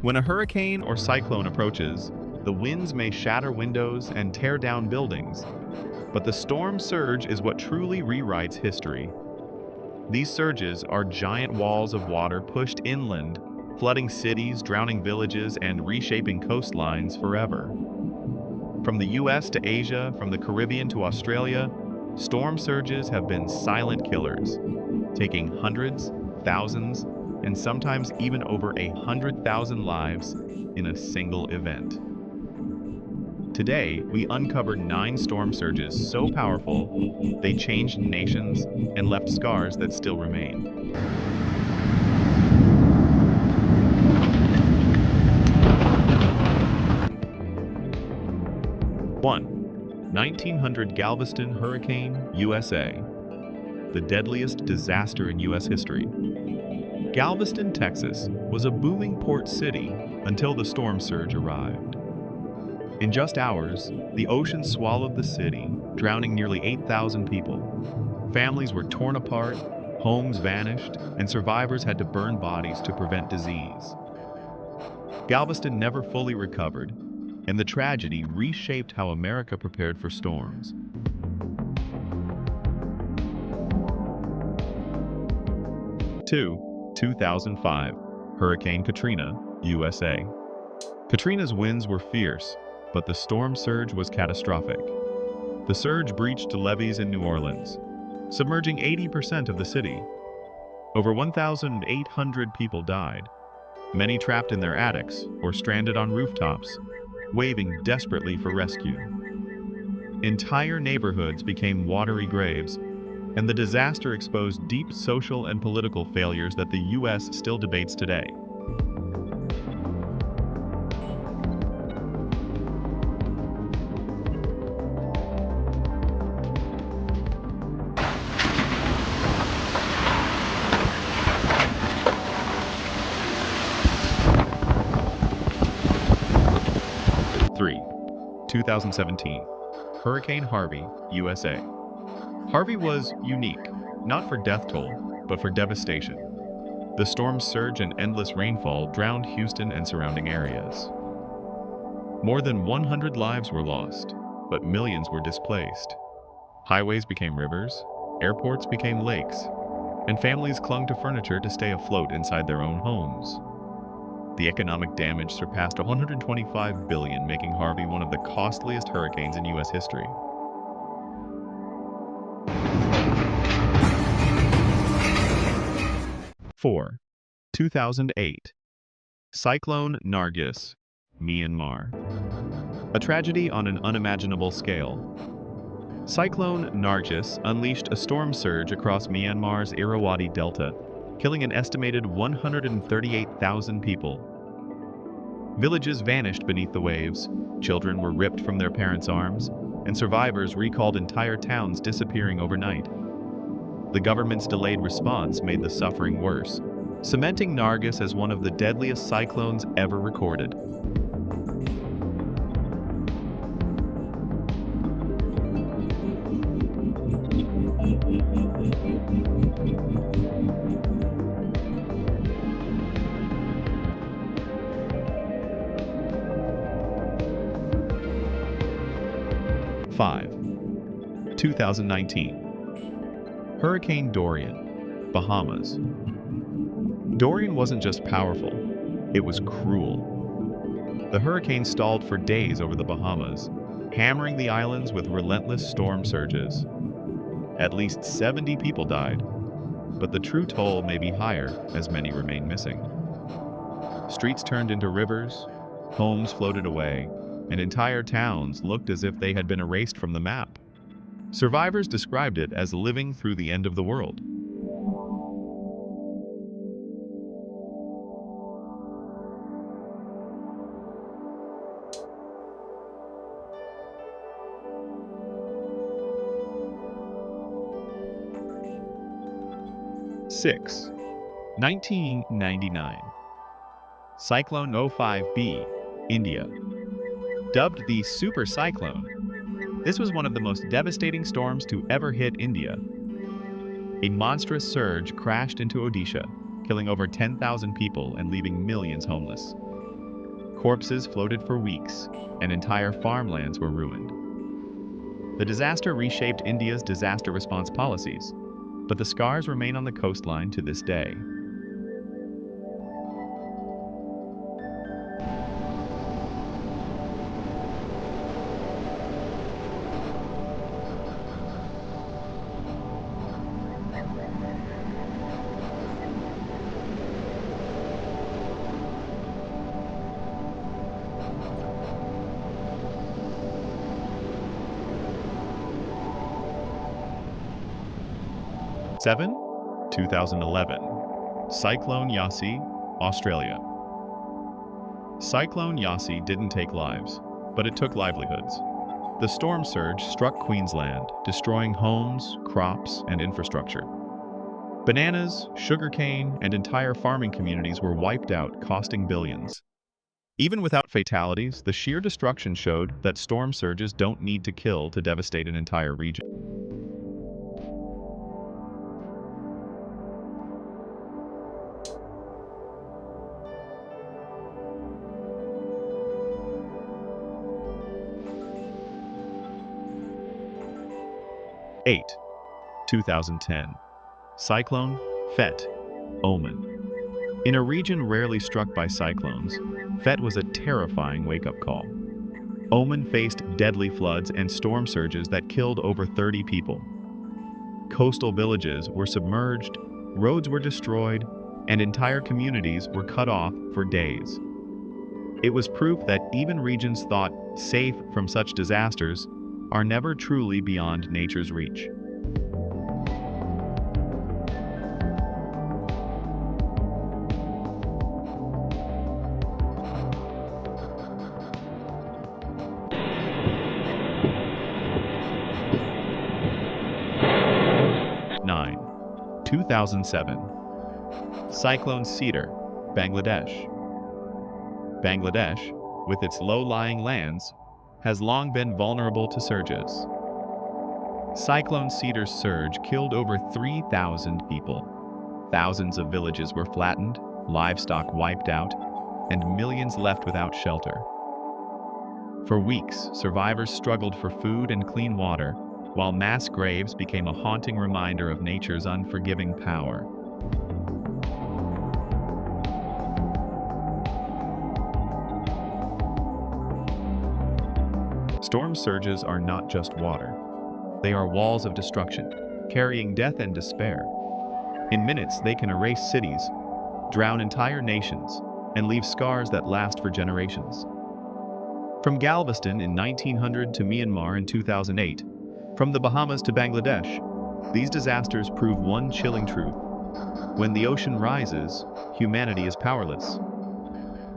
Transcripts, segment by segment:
When a hurricane or cyclone approaches, the winds may shatter windows and tear down buildings, but the storm surge is what truly rewrites history. These surges are giant walls of water pushed inland, flooding cities, drowning villages, and reshaping coastlines forever. From the US to Asia, from the Caribbean to Australia, storm surges have been silent killers, taking hundreds, thousands, and sometimes even over 100,000 lives in a single event. Today, we uncovered 9 storm surges so powerful, they changed nations and left scars that still remain. 1. 1900 Galveston Hurricane, USA. The deadliest disaster in U.S. history. Galveston, Texas, was a booming port city until the storm surge arrived. In just hours, the ocean swallowed the city, drowning nearly 8,000 people. Families were torn apart, homes vanished, and survivors had to burn bodies to prevent disease. Galveston never fully recovered, and the tragedy reshaped how America prepared for storms. 2. 2005 Hurricane Katrina, USA. Katrina's winds were fierce, but the storm surge was catastrophic. The surge breached levees in New Orleans, submerging 80% of the city. Over 1,800 people died, many trapped in their attics or stranded on rooftops, waving desperately for rescue. Entire neighborhoods became watery graves, and the disaster exposed deep social and political failures that the U.S. still debates today. Three, 2017 Hurricane Harvey, USA. Harvey was unique, not for death toll, but for devastation. The storm's surge and endless rainfall drowned Houston and surrounding areas. More than 100 lives were lost, but millions were displaced. Highways became rivers, airports became lakes, and families clung to furniture to stay afloat inside their own homes. The economic damage surpassed $125 billion, making Harvey one of the costliest hurricanes in U.S. history. 4. 2008 Cyclone Nargis, Myanmar. A tragedy on an unimaginable scale. Cyclone Nargis unleashed a storm surge across Myanmar's Irrawaddy Delta, killing an estimated 138,000 people. Villages vanished beneath the waves, children were ripped from their parents' arms, and survivors recalled entire towns disappearing overnight. The government's delayed response made the suffering worse, cementing Nargis as one of the deadliest cyclones ever recorded. Five, 2019 Hurricane Dorian, Bahamas. Dorian wasn't just powerful, it was cruel. The hurricane stalled for days over the Bahamas, hammering the islands with relentless storm surges. At least 70 people died, but the true toll may be higher as many remain missing. Streets turned into rivers, homes floated away, and entire towns looked as if they had been erased from the map. Survivors described it as living through the end of the world. Six, 1999 Cyclone 05B, India. Dubbed the Super Cyclone, this was one of the most devastating storms to ever hit India. A monstrous surge crashed into Odisha, killing over 10,000 people and leaving millions homeless. Corpses floated for weeks, and entire farmlands were ruined. The disaster reshaped India's disaster response policies, but the scars remain on the coastline to this day. 7. 2011. Cyclone Yasi, Australia. Cyclone Yasi didn't take lives, but it took livelihoods. The storm surge struck Queensland, destroying homes, crops, and infrastructure. Bananas, sugarcane, and entire farming communities were wiped out, costing billions. Even without fatalities, the sheer destruction showed that storm surges don't need to kill to devastate an entire region. 8. 2010. Cyclone Fet, Oman. In a region rarely struck by cyclones, Fet was a terrifying wake-up call. Oman faced deadly floods and storm surges that killed over 30 people. Coastal villages were submerged, roads were destroyed, and entire communities were cut off for days. It was proof that even regions thought safe from such disasters are never truly beyond nature's reach. Nine, 2007. Cyclone Cedar, Bangladesh. Bangladesh, with its low-lying lands, has long been vulnerable to surges. Cyclone Cedar's surge killed over 3,000 people. Thousands of villages were flattened, livestock wiped out, and millions left without shelter. For weeks, survivors struggled for food and clean water, while mass graves became a haunting reminder of nature's unforgiving power. Storm surges are not just water. They are walls of destruction, carrying death and despair. In minutes, they can erase cities, drown entire nations, and leave scars that last for generations. From Galveston in 1900 to Myanmar in 2008, from the Bahamas to Bangladesh, these disasters prove one chilling truth. When the ocean rises, humanity is powerless.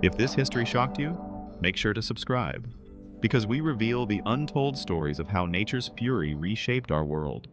If this history shocked you, make sure to subscribe, because we reveal the untold stories of how nature's fury reshaped our world.